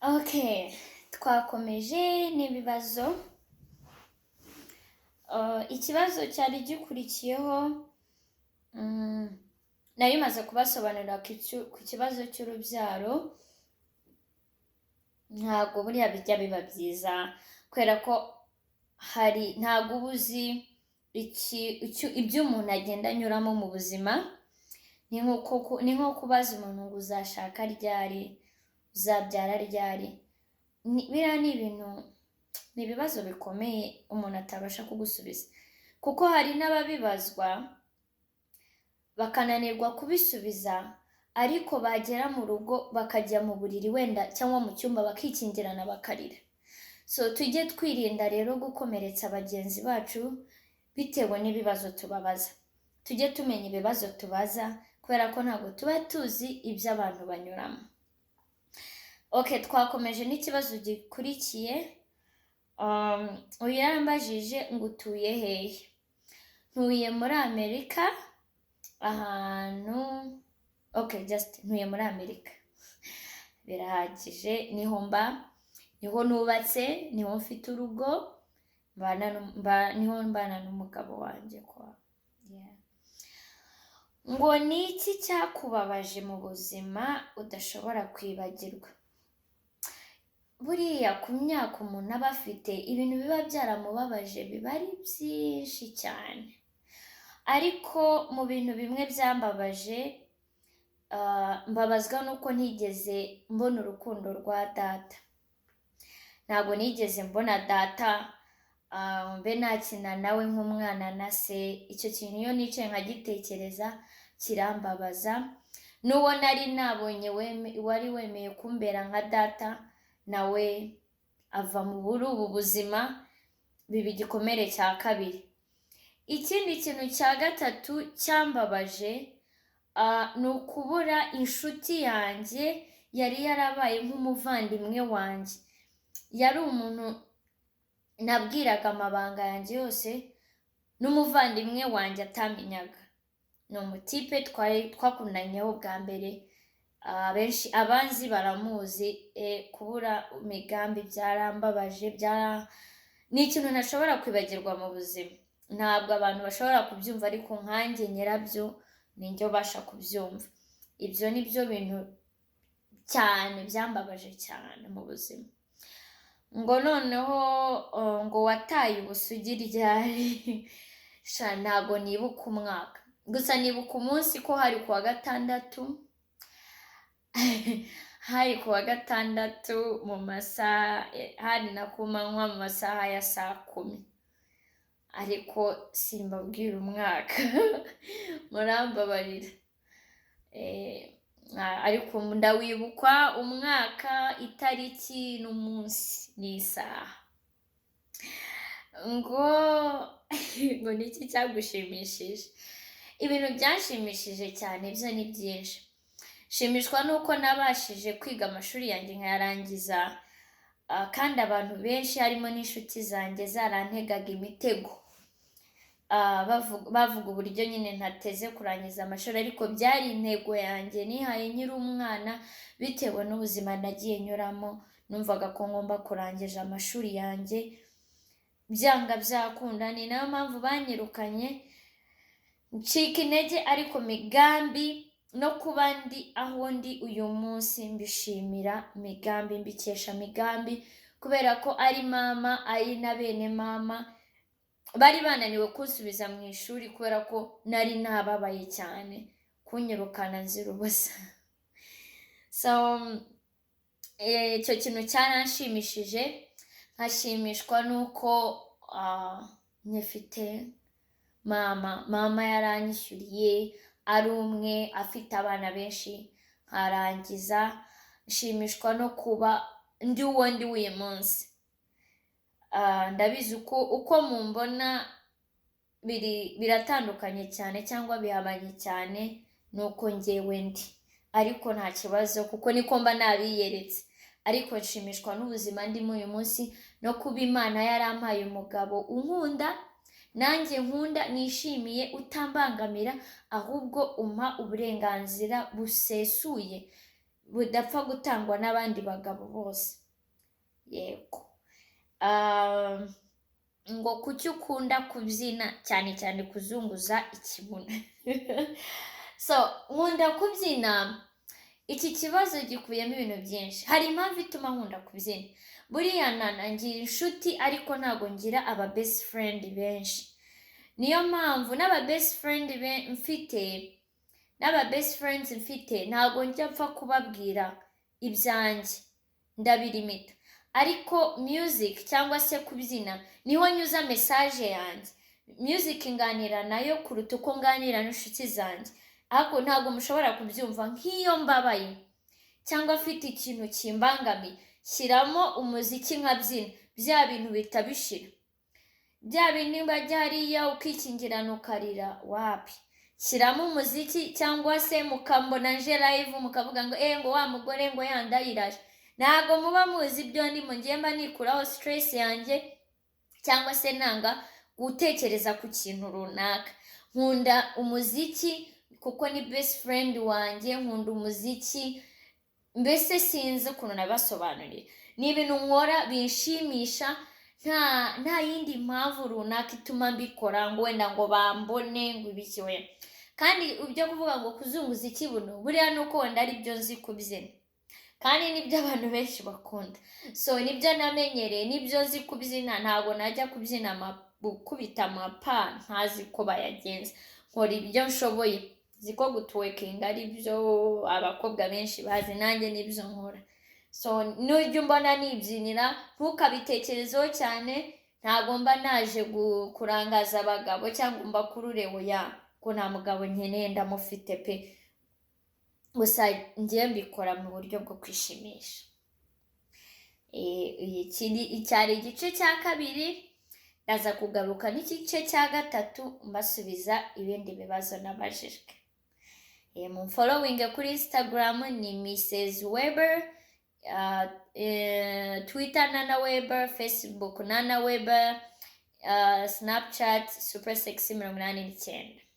Okay, twakomeje n'ibibazo. Ikibazo cyari gikurikiyeho, nari maze kubasobanurira ku kibazo cy'urubyaro. Ntabwo buriya bijya biba byiza kubera ko ntabwo uba uzi ibyo umuntu agenda anyuramo mu buzima. Ni nko kubaza umuntu ngo uzashaka ryari, uzabyara ryari. Biriya ni ibibazo bikomeye umuntu atabasha kugusubiza, kuko hari n'ababibazwa bakananirwa kubisubiza, ariko bagera mu rugo bakajya mu buriri wenda cyangwa mu cyumba bakikingirana bakarira. So tujye twirinda rero gukomeretsa bagenzi bacu bitewe n'ibibazo tubabaza. Tujye tumenya ibibazo tubaza kubera ko ntabwo tuba tuzi ibyo abantu banyuramo. Okay, twakomeje n'ikibazo gikurikiye. Uyu yarambajije ngo utuye hehe. Ntuye muri Amerika ahantu. Okay, just ntuye muri Amerika birahagije. Niho nubatse, niho mfite urugo, niho mbana n'umugabo wanjye kwa. Ngo ni iki cyakubabaje mu buzima udashobora kwibagirwa? Buriya ku myaka umuntu aba afite, ibintu biba byaramubabaje biba ari byinshi cyane, ariko mu bintu bimwe byambabaje, mbabazwa nuko ntigeze mbona urukundo rwa data. Ntabwo nigeze mbona data mbe nakina nawe nk'umwana na se. Icyo kintu iyo nicaye nkagitekereza kirambabaza. N'uwo nari nabonye wari wemeye kumbera nka data, nawe ava muri ubu buzima, biba igikomere cya kabiri. Ikindi kintu cya gatatu cyambabaje, ni ukubura inshuti yanjye yari yarabaye nk'umuvandimwe wanjye. Yari umuntu nabwiraga amabanga yanjye yose, n'umuvandimwe wanjye atamenyaga. Ni umutipe twakundanyeho bwa mbere. Benshi abanzi baramuzi. Kubura Migambi byarambabaje, ni ikintu ntashobora kwibagirwa mu buzima. Ntabwo abantu bashobora kubyumva, ariko nkanjye nyirabyo ninjye ubasha kubyumva. Ibyo ni byo bintu cyane byambabaje cyane mu buzima. Ngo noneho ngo wataye ubusugi ryari? Ntabwo nibuka umwaka, gusa nibuka umunsi ko hari kuwa gatandatu. Hari kuwa gatandatu mu masaha, hari na ku manywa mu masaha ya 10:00, ariko simbabwira umwaka murambabarira. Ariko ndawibukwa umwaka, itariki n'umunsi n'isaha. Ngo niki cyagushimishije? Ibintu byanshimishije cyane byo ni byinshi. Shimishwa nuko nabashije kwiga amashuri yanjye nkayarangiza, kandi abantu benshi harimo n'inshuti zanjye zarantegaga imitego, bavuga uburyo nyine ntateze kurangiza amashuri, ariko byari intego yanjye nihaye nkiri umwana. Bitewe n'ubuzima nagiye nyuramo, numvaga ko ngomba kurangiza amashuri yanjye byanga byakunda. Ni nayo mpamvu banyirukanye ncika intege, ariko Migambi no kuba ndi aho ndi uyu munsi mbishimira Migambi, mbikesha Migambi, kubera ko ari mama, ari na bene mama bari bananiwe kunsubiza mu ishuri kubera ko nari nababaye cyane kunyirukana nzira ubusa. So icyo kintu cyaranshimishije. Nkashimishwa nuko nyifite mama yaranyishyuriye, ari umwe, afite abana benshi nkarangiza. Nshimishwa no kuba ndi uwo ndi uyu munsi. Ndabizi uko mumbona biratandukanye cyane cyangwa bihabanye cyane nuko njyewe ndi, ariko nta kibazo kuko niko mba nabiyeretse. Ariko nshimishwa n'ubuzima ndimo uyu munsi, no kuba Imana yarampaye umugabo unkunda, nanjye nkunda, nishimiye, utambangamira, ahubwo umpa uburenganzira busesuye budapfa gutangwa n'abandi bagabo bose. Yego. Ah, ngo kuki ukunda kubyina cyane cyane kuzunguza ikibuno. So nkunda kubyina, iki kibazo gikubiyemo ibintu byinshi. Hari impamvu ituma nkunda kubyina. Buriya ngira inshuti ariko ntabwo ngira aba best friend benshi. Niyo mpamvu n'aba best friends mfite ntabwo njya mpfa kubabwira ibyanjye, ndabirimita. Ariko music cyangwa se kubyina niho nyuza message yanjye. Music nganira nayo kuruta uko nganira n'inshuti zanjye. Ariko ntabwo mushobora kubyumva, nk'iyo mbabaye cyangwa afite ikintu kimbangamiye, shyiramo umuziki nkabyina, bya bintu bihita bishira. Bya bindi bajya hariya ukikingirana ukarira, wapi. Shyiramo umuziki cyangwa se mukambona nje live mukavuga ngo ngo wa mugore ngo yandayiraje. Ntabwo muba muzi ibyo ndimo, ngiye mba nikuraho stress yanjye cyangwa se nanga gutekereza ku kintu runaka. Nkunda umuziki kuko ni best friend wanjye, nkunda umuziki, mbese sinzi ukuntu nabasobanurira. Ni ibintu nkora binshimisha, nta yindi mpamvu runaka ituma mbikora ngo wenda ngo bambone ngo ibiki we. Kandi ibyo kuvuga ngo kuzunguza ikibuno, buriya nuko wenda ari byo nzi kubyina, kandi nibyo abantu benshi bakunda. So nibyo namenyereye, nibyo nzi kubyina. Ntabwo najya kubyina gukubita amapa ntazi ko bayagenza. Nkora ibyo nshoboye, nzi ko gutwerkinga ari byo abakobwa benshi bazi, nanjye nibyo nkora. So nujya mbona nibyinira ntukabitekerezeho cyane. Ntabwo mba naje kurangaza abagabo cyangwa mbakurure oya, ko nta mugabo nkeneye, ndamufite pe. Gusa ngiye mbikora mu buryo bwo kwishimisha. Icyari igice cya kabiri, ndaza kugaruka n'igice cya gatatu mbasubiza ibindi bibazo nabajijwe. Mumfollowing kuri Instagram ni Mrs Weber, Twitter Nana Weber, Facebook Nana Weber, Snapchat Super Sexy 89.